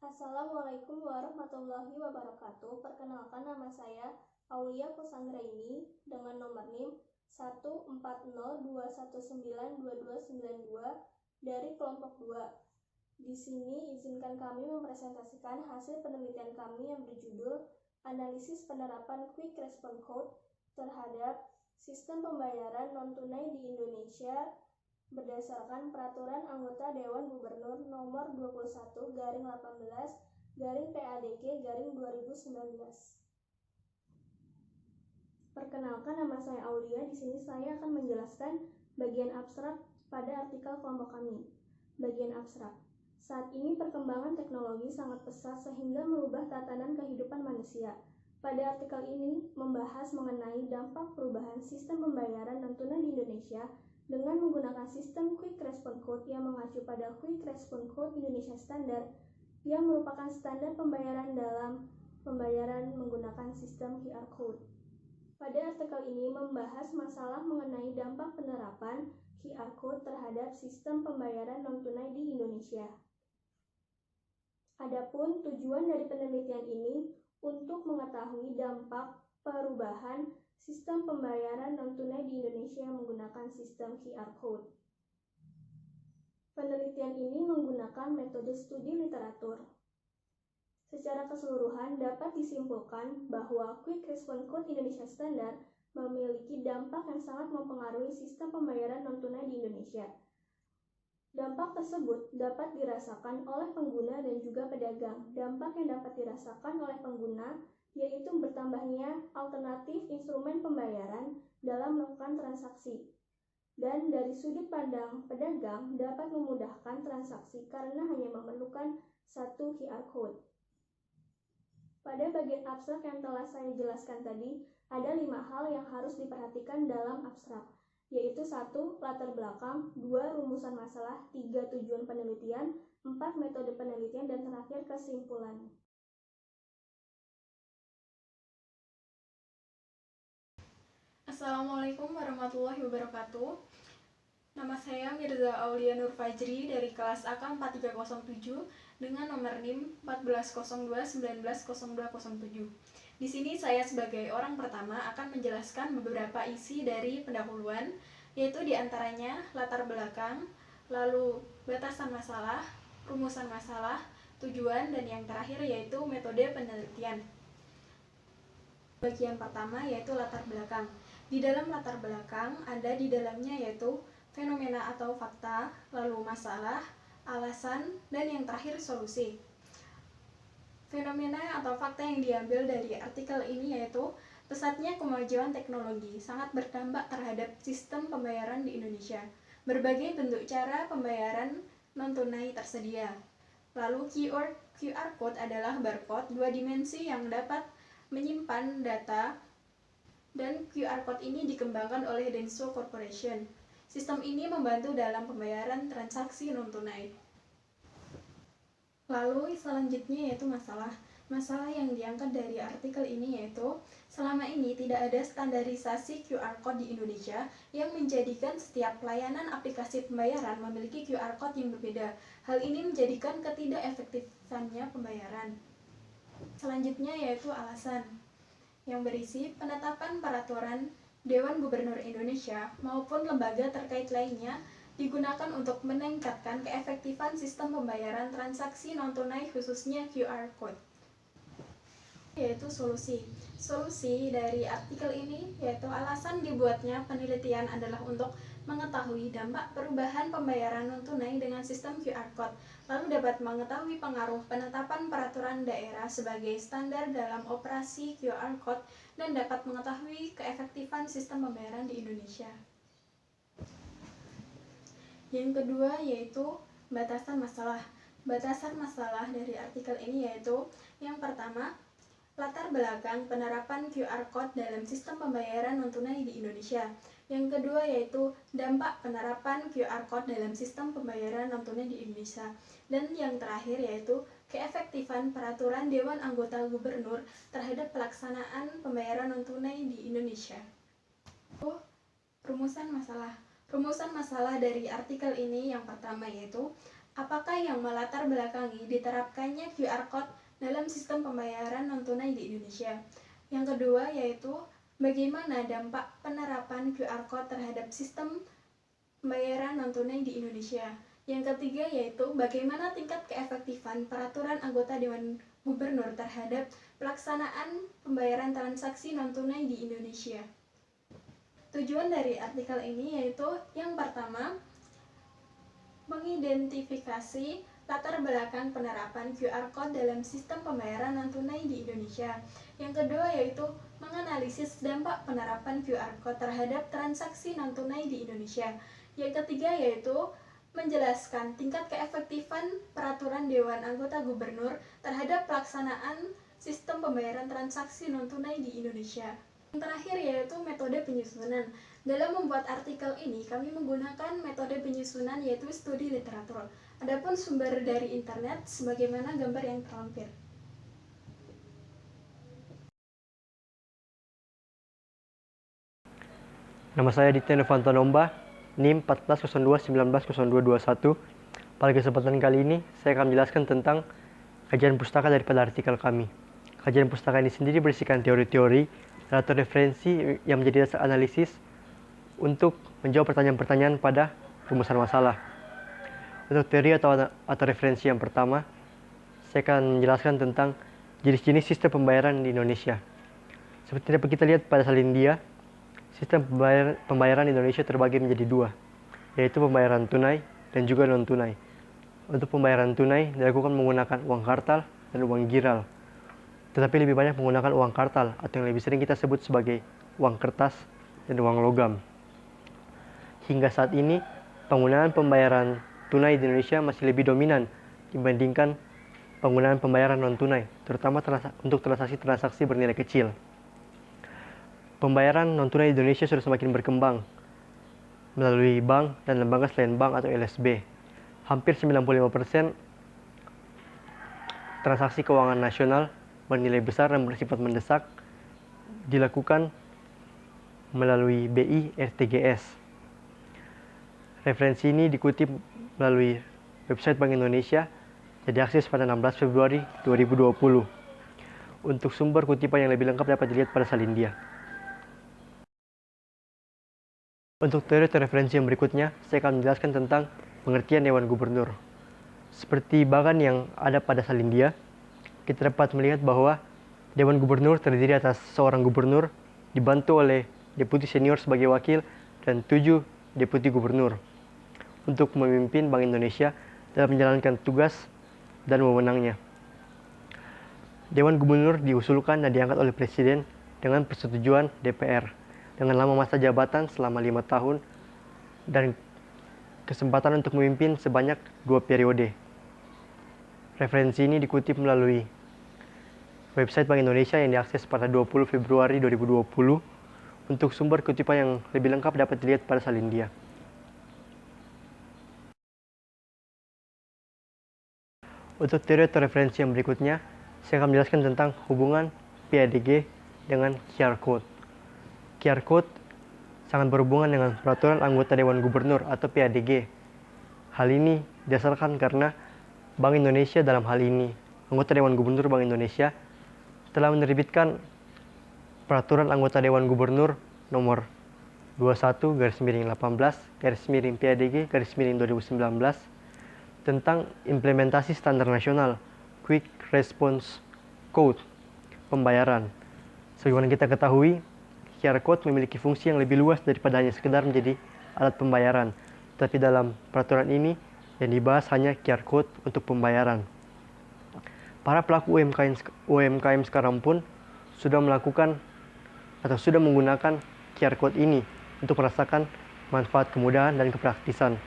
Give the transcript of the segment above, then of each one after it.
Assalamualaikum warahmatullahi wabarakatuh. Perkenalkan, nama saya Aulia Kusanggraini dengan nomor NIM 14021922292 dari kelompok 2. Di sini izinkan kami mempresentasikan hasil penelitian kami yang berjudul Analisis Penerapan Quick Response Code terhadap Sistem Pembayaran Non-Tunai di Indonesia berdasarkan Peraturan Anggota Dewan Gubernur Nomor 21/18/PADG/2019. Perkenalkan, nama saya Aulia. Di sini saya akan menjelaskan bagian abstrak pada artikel kelompok kami. Bagian abstrak. Saat ini perkembangan teknologi sangat pesat sehingga merubah tatanan kehidupan manusia. Pada artikel ini membahas mengenai dampak perubahan sistem pembayaran non-tunai di Indonesia dengan menggunakan sistem Quick Response Code yang mengacu pada Quick Response Code Indonesia Standard yang merupakan standar pembayaran dalam pembayaran menggunakan sistem QR Code. Pada artikel ini membahas masalah mengenai dampak penerapan QR Code terhadap sistem pembayaran non-tunai di Indonesia. Adapun tujuan dari penelitian ini untuk mengetahui dampak perubahan sistem pembayaran non-tunai di Indonesia menggunakan sistem QR Code. Penelitian ini menggunakan metode studi literatur. Secara keseluruhan dapat disimpulkan bahwa Quick Response Code Indonesia Standard memiliki dampak yang sangat mempengaruhi sistem pembayaran non-tunai di Indonesia. Dampak tersebut dapat dirasakan oleh pengguna dan juga pedagang. Dampak yang dapat dirasakan oleh pengguna yaitu bertambahnya alternatif instrumen pembayaran dalam melakukan transaksi. Dan dari sudut pandang pedagang dapat memudahkan transaksi karena hanya memerlukan satu QR Code. Pada bagian abstrak yang telah saya jelaskan tadi, ada 5 hal yang harus diperhatikan dalam abstrak, yaitu 1. Latar belakang, 2. Rumusan masalah, 3. Tujuan penelitian, 4. Metode penelitian, dan terakhir kesimpulan. Assalamualaikum warahmatullahi wabarakatuh. Nama saya Mirza Aulia Nur Fajri dari kelas AK 4307 dengan nomor NIM 1402190207. Di sini saya sebagai orang pertama akan menjelaskan beberapa isi dari pendahuluan, yaitu diantaranya latar belakang, lalu batasan masalah, rumusan masalah, tujuan, dan yang terakhir yaitu metode penelitian. Bagian pertama yaitu latar belakang. Di dalam latar belakang ada di dalamnya yaitu fenomena atau fakta, lalu masalah, alasan, dan yang terakhir solusi. Fenomena atau fakta yang diambil dari artikel ini yaitu pesatnya kemajuan teknologi sangat berdampak terhadap sistem pembayaran di Indonesia. Berbagai bentuk cara pembayaran non-tunai tersedia. Lalu QR Code adalah barcode 2 dimensi yang dapat menyimpan data, dan QR Code ini dikembangkan oleh Denso Corporation. Sistem ini membantu dalam pembayaran transaksi non-tunai. Lalu selanjutnya yaitu masalah. Masalah yang diangkat dari artikel ini yaitu selama ini tidak ada standarisasi QR Code di Indonesia yang menjadikan setiap layanan aplikasi pembayaran memiliki QR Code yang berbeda. Hal ini menjadikan ketidakefektifannya pembayaran. Selanjutnya yaitu alasan, yang berisi penetapan peraturan Dewan Gubernur Indonesia maupun lembaga terkait lainnya digunakan untuk meningkatkan keefektifan sistem pembayaran transaksi non-tunai khususnya QR Code. Yaitu solusi. Solusi dari artikel ini yaitu alasan dibuatnya penelitian adalah untuk mengetahui dampak perubahan pembayaran non-tunai dengan sistem QR Code, lalu dapat mengetahui pengaruh penetapan peraturan daerah sebagai standar dalam operasi QR Code, dan dapat mengetahui keefektifan sistem pembayaran di Indonesia. Yang kedua yaitu batasan masalah. Batasan masalah dari artikel ini yaitu yang pertama, latar belakang penerapan QR Code dalam sistem pembayaran non-tunai di Indonesia. Yang kedua yaitu dampak penerapan QR Code dalam sistem pembayaran non-tunai di Indonesia. Dan yang terakhir yaitu keefektifan peraturan Dewan Anggota Gubernur terhadap pelaksanaan pembayaran non-tunai di Indonesia. Rumusan masalah. Rumusan masalah dari artikel ini yang pertama yaitu Apakah yang melatar belakangi diterapkannya QR Code dalam sistem pembayaran non-tunai di Indonesia? Yang kedua yaitu bagaimana dampak penerapan QR Code terhadap sistem pembayaran non-tunai di Indonesia? Yang ketiga yaitu bagaimana tingkat keefektifan peraturan anggota Dewan Gubernur terhadap pelaksanaan pembayaran transaksi non-tunai di Indonesia. Tujuan dari artikel ini yaitu yang pertama, mengidentifikasi latar belakang penerapan QR Code dalam sistem pembayaran non-tunai di Indonesia. Yang kedua yaitu menganalisis dampak penerapan QR Code terhadap transaksi non-tunai di Indonesia. Yang ketiga yaitu menjelaskan tingkat keefektifan peraturan Dewan Anggota Gubernur terhadap pelaksanaan sistem pembayaran transaksi non-tunai di Indonesia. Yang terakhir yaitu metode penyusunan. Dalam membuat artikel ini, kami menggunakan metode penyusunan yaitu studi literatur. Adapun sumber dari internet sebagaimana gambar yang terlampir. Nama saya Ditya Novanto Nomba, NIM 1402190221. Pada kesempatan kali ini, saya akan menjelaskan tentang kajian pustaka daripada artikel kami. Kajian pustaka ini sendiri berisikan teori-teori atau referensi yang menjadi dasar analisis untuk menjawab pertanyaan-pertanyaan pada rumusan masalah. Untuk teori atau referensi yang pertama, saya akan menjelaskan tentang jenis-jenis sistem pembayaran di Indonesia. Seperti dapat kita lihat pada Salindia, sistem pembayaran Indonesia terbagi menjadi dua, yaitu pembayaran tunai dan juga non-tunai. Untuk pembayaran tunai dilakukan menggunakan uang kartal dan uang giral, tetapi lebih banyak menggunakan uang kartal atau yang lebih sering kita sebut sebagai uang kertas dan uang logam. Hingga saat ini, penggunaan pembayaran tunai di Indonesia masih lebih dominan dibandingkan penggunaan pembayaran non-tunai, terutama untuk transaksi bernilai kecil. Pembayaran non-tunai di Indonesia sudah semakin berkembang melalui bank dan lembaga selain bank atau LSB. Hampir 95% transaksi keuangan nasional bernilai besar dan bersifat mendesak dilakukan melalui BI RTGS. Referensi ini dikutip melalui website Bank Indonesia dan diakses pada 16 Februari 2020. Untuk sumber kutipan yang lebih lengkap dapat dilihat pada Salindia. Untuk teori atau referensi yang berikutnya, saya akan menjelaskan tentang pengertian Dewan Gubernur. Seperti bagan yang ada pada Salindia, kita dapat melihat bahwa Dewan Gubernur terdiri atas seorang gubernur dibantu oleh deputi senior sebagai wakil dan 7 deputi gubernur untuk memimpin Bank Indonesia dalam menjalankan tugas dan wewenangnya. Dewan Gubernur diusulkan dan diangkat oleh Presiden dengan persetujuan DPR dengan lama masa jabatan selama 5 tahun dan kesempatan untuk memimpin sebanyak 2 periode. Referensi ini dikutip melalui website Bank Indonesia yang diakses pada 20 Februari 2020. Untuk sumber kutipan yang lebih lengkap dapat dilihat pada Salindia. Untuk teori atau referensi yang berikutnya, saya akan menjelaskan tentang hubungan PADG dengan QR Code. QR Code sangat berhubungan dengan peraturan anggota Dewan Gubernur atau PADG. Hal ini didasarkan karena Bank Indonesia dalam hal ini, anggota Dewan Gubernur Bank Indonesia, telah menerbitkan peraturan anggota Dewan Gubernur nomor 21/18/PADG/2019 tentang implementasi standar nasional Quick Response Code pembayaran. Sebagaimana kita ketahui, QR Code memiliki fungsi yang lebih luas daripada hanya sekedar menjadi alat pembayaran. Tapi dalam peraturan ini yang dibahas hanya QR Code untuk pembayaran. Para pelaku UMKM sekarang pun sudah melakukan atau sudah menggunakan QR Code ini untuk merasakan manfaat kemudahan dan kepraktisan.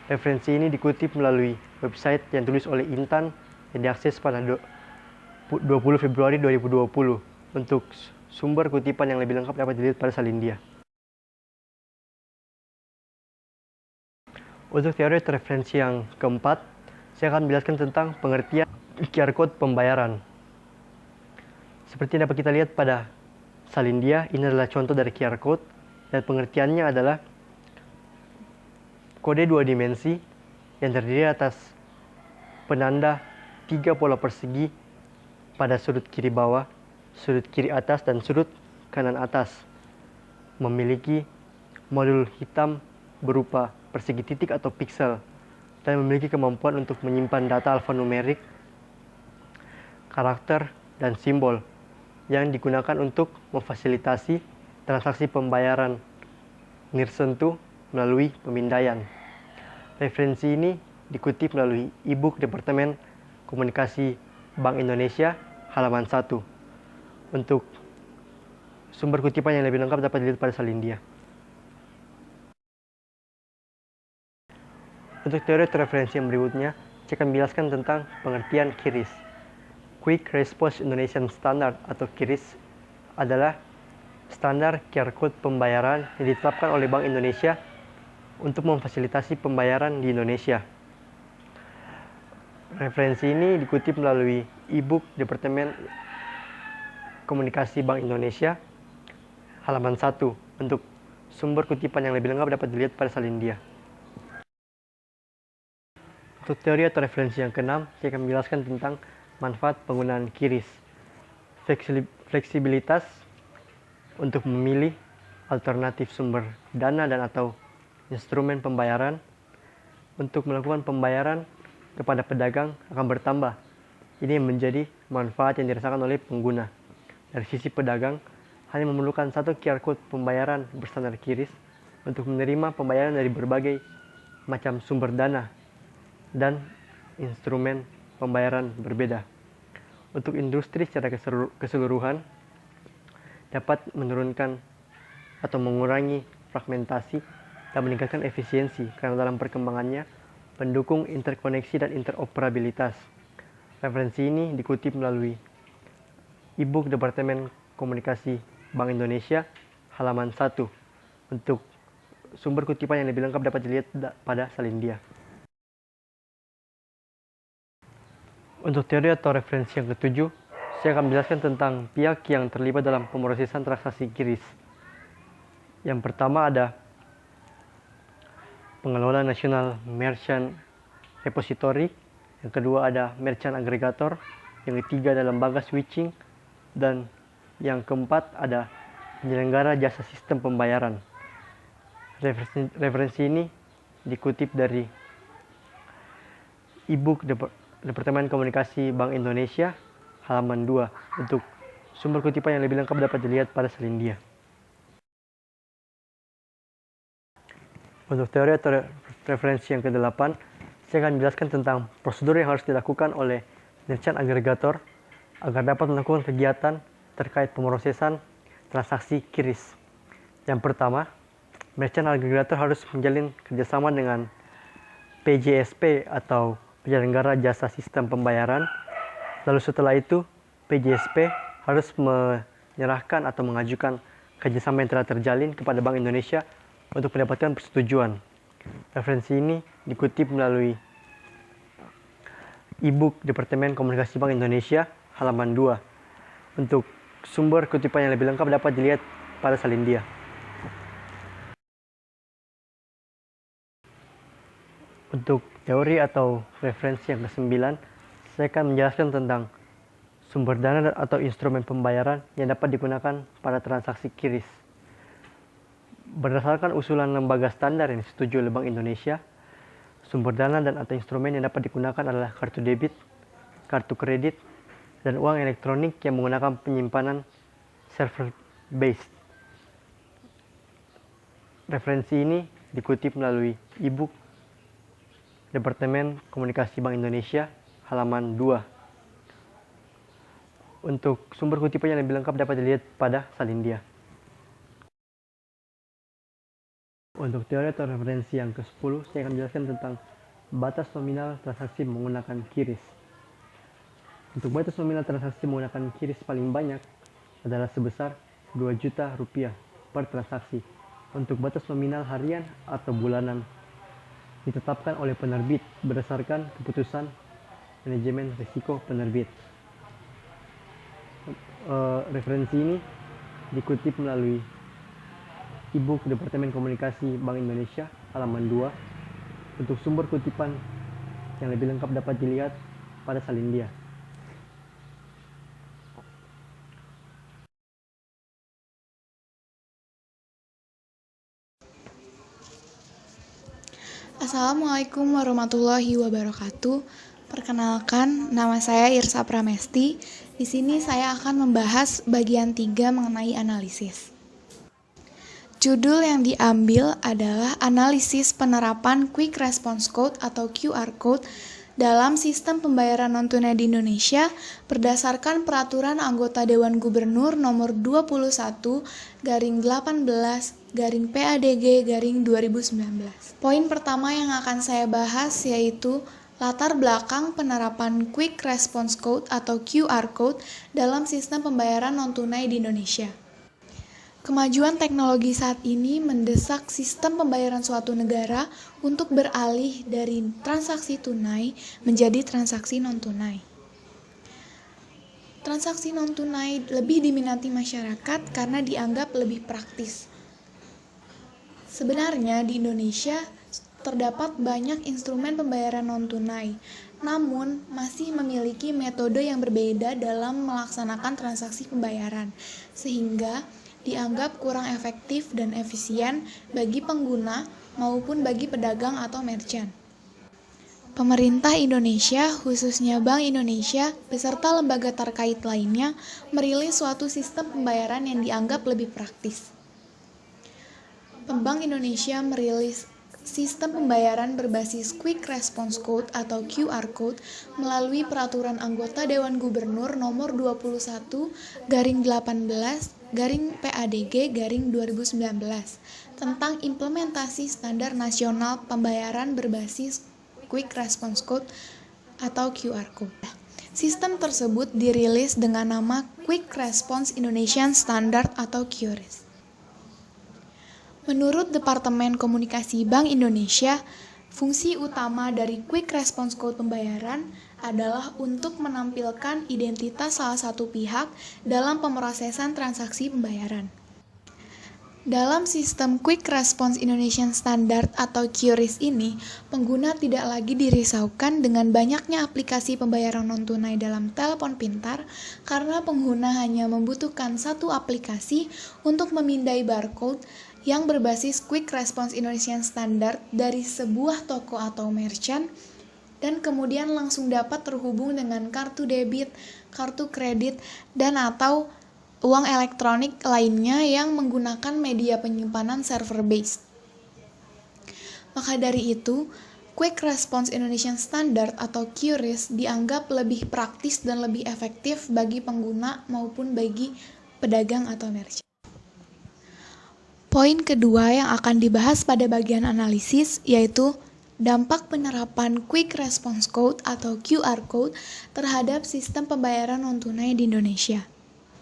Referensi ini dikutip melalui website yang ditulis oleh Intan yang diakses pada 20 Februari 2020. Untuk sumber kutipan yang lebih lengkap dapat dilihat pada Salindia. Untuk teori atau referensi yang keempat, saya akan menjelaskan tentang pengertian QR Code pembayaran. Seperti dapat kita lihat pada Salindia, ini adalah contoh dari QR Code dan pengertiannya adalah kode 2 dimensi yang terdiri atas penanda 3 pola persegi pada sudut kiri bawah, sudut kiri atas, dan sudut kanan atas. Memiliki modul hitam berupa persegi titik atau piksel dan memiliki kemampuan untuk menyimpan data alfanumerik, karakter, dan simbol yang digunakan untuk memfasilitasi transaksi pembayaran nirsentuh melalui pemindaian. Referensi ini dikutip melalui e-book Departemen Komunikasi Bank Indonesia halaman 1. Untuk sumber kutipan yang lebih lengkap dapat dilihat pada salindia. Untuk teori atau referensi yang berikutnya, saya akan menjelaskan tentang pengertian QRIS. Quick Response Indonesian Standard atau QRIS adalah standar QR Code pembayaran yang ditetapkan oleh Bank Indonesia untuk memfasilitasi pembayaran di Indonesia. Referensi ini dikutip melalui e-book Departemen Komunikasi Bank Indonesia halaman 1. Untuk sumber kutipan yang lebih lengkap dapat dilihat pada salindia. Untuk teori atau referensi yang keenam, saya akan menjelaskan tentang manfaat penggunaan QRIS. Fleksibilitas untuk memilih alternatif sumber dana dan atau instrumen pembayaran untuk melakukan pembayaran kepada pedagang akan bertambah. Ini menjadi manfaat yang dirasakan oleh pengguna. Dari sisi pedagang, hanya memerlukan satu QR Code pembayaran berstandar QRIS untuk menerima pembayaran dari berbagai macam sumber dana dan instrumen pembayaran berbeda. Untuk industri secara keseluruhan dapat menurunkan atau mengurangi fragmentasi dan meningkatkan efisiensi karena dalam perkembangannya mendukung interkoneksi dan interoperabilitas. Referensi ini dikutip melalui e-book Departemen Komunikasi Bank Indonesia halaman 1. Untuk sumber kutipan yang lebih lengkap dapat dilihat pada salindia. Untuk teori atau referensi yang ketujuh, saya akan menjelaskan tentang pihak yang terlibat dalam pemrosesan transaksi QRIS. Yang pertama ada Pengelola Nasional Merchant Repository, yang kedua ada Merchant Aggregator, yang ketiga ada lembaga switching, dan yang keempat ada penyelenggara jasa sistem pembayaran. Referensi ini dikutip dari e-book Departemen Komunikasi Bank Indonesia halaman 2. Untuk sumber kutipan yang lebih lengkap dapat dilihat pada salindia. Untuk teori atau referensi yang ke-8, saya akan menjelaskan tentang prosedur yang harus dilakukan oleh merchant aggregator agar dapat melakukan kegiatan terkait pemrosesan transaksi QRIS. Yang pertama, merchant aggregator harus menjalin kerjasama dengan PJSP atau penyelenggara jasa sistem pembayaran. Lalu setelah itu, PJSP harus menyerahkan atau mengajukan kerjasama yang telah terjalin kepada Bank Indonesia untuk mendapatkan persetujuan. Referensi ini dikutip melalui e-book Departemen Komunikasi Bank Indonesia halaman 2. Untuk sumber kutipan yang lebih lengkap dapat dilihat pada salindia. Untuk teori atau referensi yang ke-9, saya akan menjelaskan tentang sumber dana atau instrumen pembayaran yang dapat digunakan pada transaksi QRIS. Berdasarkan usulan lembaga standar yang disetujui oleh Bank Indonesia, sumber dana dan atau instrumen yang dapat digunakan adalah kartu debit, kartu kredit, dan uang elektronik yang menggunakan penyimpanan server-based. Referensi ini dikutip melalui e-book Departemen Komunikasi Bank Indonesia halaman 2. Untuk sumber kutipan yang lebih lengkap dapat dilihat pada salindia. Untuk teori atau referensi yang ke-10, saya akan menjelaskan tentang batas nominal transaksi menggunakan QRIS. Untuk batas nominal transaksi menggunakan QRIS paling banyak adalah sebesar Rp2 juta per transaksi. Untuk batas nominal harian atau bulanan ditetapkan oleh penerbit berdasarkan keputusan manajemen risiko penerbit. Referensi ini dikutip melalui e-book Departemen Komunikasi Bank Indonesia halaman 2. Untuk sumber kutipan yang lebih lengkap dapat dilihat pada salin dia. Assalamualaikum warahmatullahi wabarakatuh. Perkenalkan, nama saya Irsa Pramesti. Di sini saya akan membahas bagian 3 mengenai analisis. Judul yang diambil adalah analisis penerapan Quick Response Code atau QR Code dalam sistem pembayaran non-tunai di Indonesia berdasarkan Peraturan Anggota Dewan Gubernur Nomor 21/18/PADG/2019. Poin pertama yang akan saya bahas yaitu latar belakang penerapan Quick Response Code atau QR Code dalam sistem pembayaran non-tunai di Indonesia. Kemajuan teknologi saat ini mendesak sistem pembayaran suatu negara untuk beralih dari transaksi tunai menjadi transaksi non-tunai. Transaksi non-tunai lebih diminati masyarakat karena dianggap lebih praktis. Sebenarnya di Indonesia terdapat banyak instrumen pembayaran non-tunai, namun masih memiliki metode yang berbeda dalam melaksanakan transaksi pembayaran, sehingga dianggap kurang efektif dan efisien bagi pengguna maupun bagi pedagang atau merchant. Pemerintah Indonesia, khususnya Bank Indonesia, beserta lembaga terkait lainnya, merilis suatu sistem pembayaran yang dianggap lebih praktis. Bank Indonesia merilis sistem pembayaran berbasis Quick Response Code atau QR Code melalui Peraturan Anggota Dewan Gubernur Nomor 21/18/PADG/2019 tentang implementasi standar nasional pembayaran berbasis Quick Response Code atau QR Code. Sistem tersebut dirilis dengan nama Quick Response Indonesian Standard atau QRIS. Menurut Departemen Komunikasi Bank Indonesia, fungsi utama dari Quick Response Code pembayaran adalah untuk menampilkan identitas salah satu pihak dalam pemrosesan transaksi pembayaran. Dalam sistem Quick Response Indonesian Standard atau QRIS ini, pengguna tidak lagi dirisaukan dengan banyaknya aplikasi pembayaran non-tunai dalam telepon pintar karena pengguna hanya membutuhkan satu aplikasi untuk memindai barcode yang berbasis Quick Response Indonesian Standard dari sebuah toko atau merchant dan kemudian langsung dapat terhubung dengan kartu debit, kartu kredit, dan atau uang elektronik lainnya yang menggunakan media penyimpanan server based. Maka dari itu, Quick Response Indonesian Standard atau QRIS dianggap lebih praktis dan lebih efektif bagi pengguna maupun bagi pedagang atau merchant. Poin kedua yang akan dibahas pada bagian analisis yaitu dampak penerapan Quick Response Code atau QR Code terhadap sistem pembayaran non-tunai di Indonesia.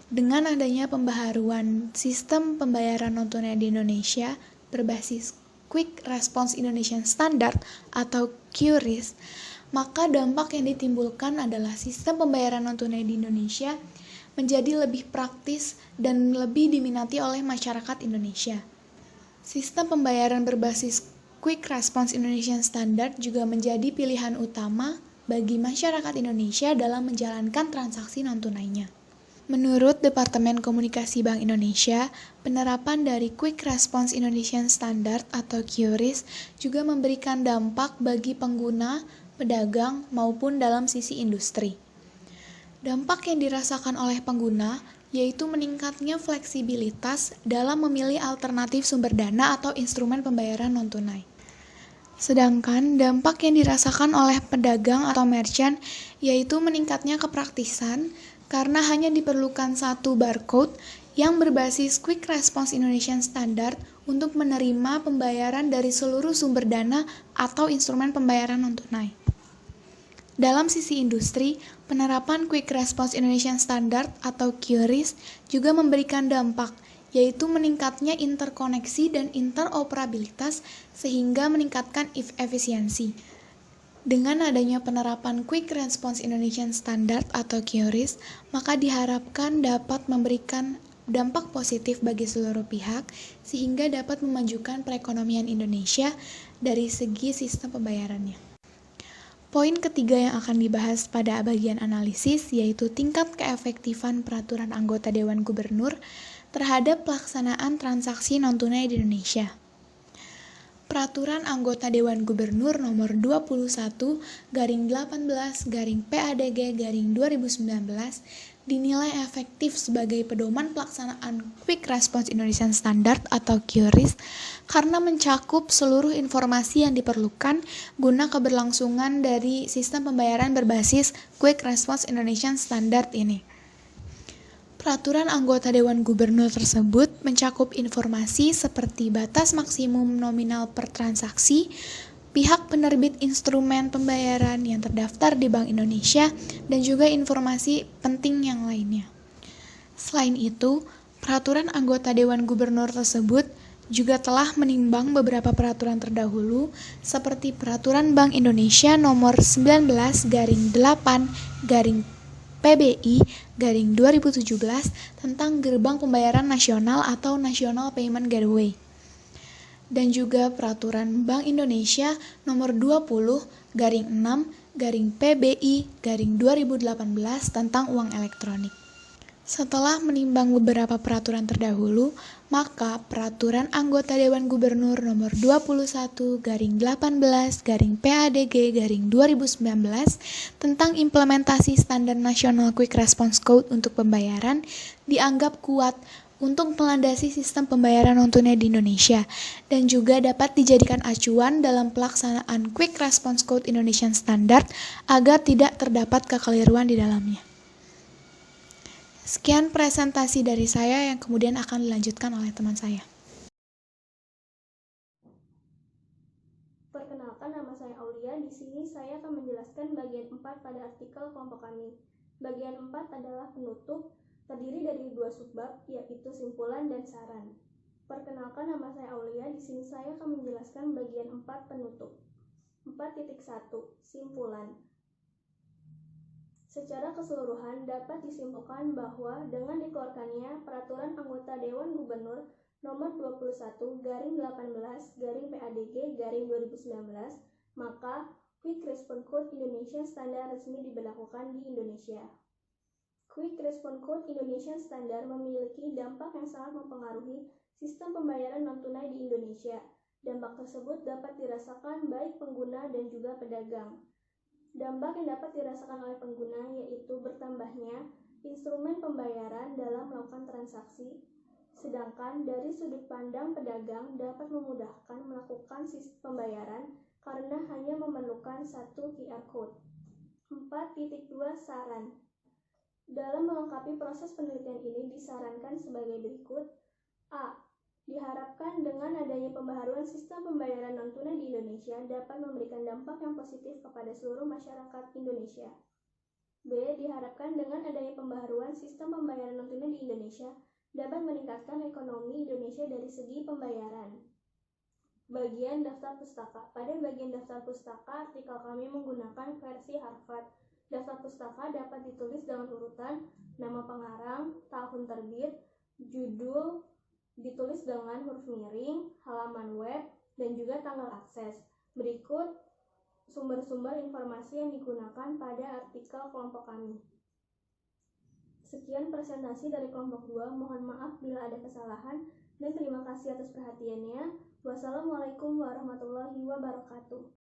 Dengan adanya pembaharuan sistem pembayaran non-tunai di Indonesia berbasis Quick Response Indonesian Standard atau QRIS, maka dampak yang ditimbulkan adalah sistem pembayaran non-tunai di Indonesia menjadi lebih praktis dan lebih diminati oleh masyarakat Indonesia. Sistem pembayaran berbasis Quick Response Indonesian Standard juga menjadi pilihan utama bagi masyarakat Indonesia dalam menjalankan transaksi non-tunainya. Menurut Departemen Komunikasi Bank Indonesia, penerapan dari Quick Response Indonesian Standard atau QRIS juga memberikan dampak bagi pengguna, pedagang, maupun dalam sisi industri. Dampak yang dirasakan oleh pengguna yaitu meningkatnya fleksibilitas dalam memilih alternatif sumber dana atau instrumen pembayaran non-tunai. Sedangkan dampak yang dirasakan oleh pedagang atau merchant yaitu meningkatnya kepraktisan karena hanya diperlukan satu barcode yang berbasis Quick Response Indonesian Standard untuk menerima pembayaran dari seluruh sumber dana atau instrumen pembayaran non-tunai. Dalam sisi industri, penerapan Quick Response Indonesian Standard atau QRIS juga memberikan dampak, yaitu meningkatnya interkoneksi dan interoperabilitas sehingga meningkatkan efisiensi. Dengan adanya penerapan Quick Response Indonesian Standard atau QRIS, maka diharapkan dapat memberikan berdampak positif bagi seluruh pihak sehingga dapat memajukan perekonomian Indonesia dari segi sistem pembayarannya. Poin ketiga yang akan dibahas pada bagian analisis yaitu tingkat keefektifan peraturan anggota Dewan Gubernur terhadap pelaksanaan transaksi non-tunai di Indonesia. Peraturan anggota Dewan Gubernur nomor 21/18/PADG/2019 dinilai efektif sebagai pedoman pelaksanaan Quick Response Indonesian Standard atau QRIS karena mencakup seluruh informasi yang diperlukan guna keberlangsungan dari sistem pembayaran berbasis Quick Response Indonesian Standard ini. Peraturan anggota Dewan Gubernur tersebut mencakup informasi seperti batas maksimum nominal per transaksi, pihak penerbit instrumen pembayaran yang terdaftar di Bank Indonesia, dan juga informasi penting yang lainnya. Selain itu, peraturan anggota Dewan Gubernur tersebut juga telah menimbang beberapa peraturan terdahulu seperti Peraturan Bank Indonesia nomor 19/PBI/2017 tentang Gerbang Pembayaran Nasional atau National Payment Gateway. Dan juga Peraturan Bank Indonesia nomor 20/6/PBI/2018 tentang uang elektronik. Setelah menimbang beberapa peraturan terdahulu, maka Peraturan Anggota Dewan Gubernur nomor 21/18/PADG/2019 tentang implementasi Standar Nasional Quick Response Code untuk pembayaran dianggap kuat untuk melandasi sistem pembayaran non-tunai di Indonesia dan juga dapat dijadikan acuan dalam pelaksanaan Quick Response Code Indonesian Standard agar tidak terdapat kekeliruan di dalamnya. Sekian presentasi dari saya yang kemudian akan dilanjutkan oleh teman saya. Perkenalkan, nama saya Aulia. Di sini saya akan menjelaskan bagian 4 pada artikel kelompok kami. Bagian 4 adalah penutup, terdiri dari 2 subbab, yaitu simpulan dan saran. Perkenalkan, nama saya Aulia. Di sini saya akan menjelaskan bagian 4 penutup. 4.1 Simpulan. Secara keseluruhan dapat disimpulkan bahwa dengan dikeluarkannya Peraturan Anggota Dewan Gubernur nomor 21/18/PADG/2019, maka Quick Response Code Indonesian Standard resmi diberlakukan di Indonesia. Quick Response Code Indonesian Standard memiliki dampak yang sangat mempengaruhi sistem pembayaran non-tunai di Indonesia. Dampak tersebut dapat dirasakan baik pengguna dan juga pedagang. Dampak yang dapat dirasakan oleh pengguna yaitu bertambahnya instrumen pembayaran dalam melakukan transaksi, sedangkan dari sudut pandang pedagang dapat memudahkan melakukan sistem pembayaran karena hanya memerlukan satu QR Code. 4.2 Saran. Dalam melengkapi proses penelitian ini disarankan sebagai berikut. A. Diharapkan dengan adanya pembaharuan sistem pembayaran non-tunai di Indonesia dapat memberikan dampak yang positif kepada seluruh masyarakat Indonesia. B. Diharapkan dengan adanya pembaharuan sistem pembayaran non-tunai di Indonesia dapat meningkatkan ekonomi Indonesia dari segi pembayaran. Bagian daftar pustaka. Pada bagian daftar pustaka, artikel kami menggunakan versi Harvard. Daftar pustaka dapat ditulis dengan urutan nama pengarang, tahun terbit, judul, ditulis dengan huruf miring, halaman web, dan juga tanggal akses. Berikut sumber-sumber informasi yang digunakan pada artikel kelompok kami. Sekian presentasi dari kelompok 2. Mohon maaf bila ada kesalahan dan terima kasih atas perhatiannya. Wassalamualaikum warahmatullahi wabarakatuh.